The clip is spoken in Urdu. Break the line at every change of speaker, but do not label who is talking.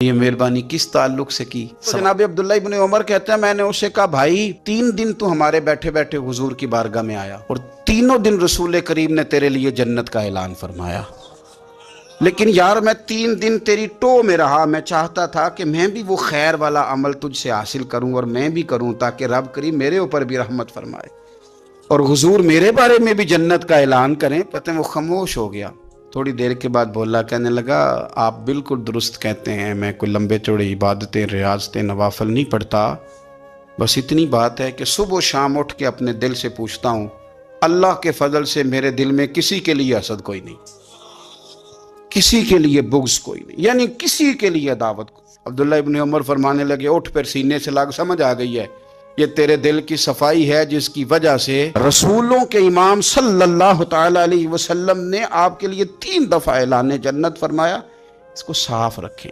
یہ مہربانی کس تعلق سے کی؟ جناب عبداللہ ابن عمر کہتے ہیں میں نے اسے کہا بھائی 3 دن تو ہمارے بیٹھے بیٹھے حضور کی بارگاہ میں آیا اور تینوں دن رسول کریم نے تیرے لیے جنت کا اعلان فرمایا، لیکن یار میں 3 دن تیری ٹو میں رہا، میں چاہتا تھا کہ میں بھی وہ خیر والا عمل تجھ سے حاصل کروں اور میں بھی کروں تاکہ رب کریم میرے اوپر بھی رحمت فرمائے اور حضور میرے بارے میں بھی جنت کا اعلان کریں۔ پتہ وہ خاموش ہو گیا، تھوڑی دیر کے بعد بولا، کہنے لگا آپ بالکل درست کہتے ہیں، میں کوئی لمبے چوڑے عبادتیں ریاضتیں نوافل نہیں پڑھتا، بس اتنی بات ہے کہ صبح و شام اٹھ کے اپنے دل سے پوچھتا ہوں، اللہ کے فضل سے میرے دل میں کسی کے لیے حسد کوئی نہیں، کسی کے لیے بغض کوئی نہیں، یعنی کسی کے لیے عداوت کوئی۔ عبداللہ ابن عمر فرمانے لگے اٹھ، پھر سینے سے لاگ، سمجھ آ گئی ہے یہ تیرے دل کی صفائی ہے جس کی وجہ سے رسولوں کے امام صلی اللہ تعالی علیہ وسلم نے آپ کے لیے 3 دفعہ اعلان جنت فرمایا، اس کو صاف رکھیں۔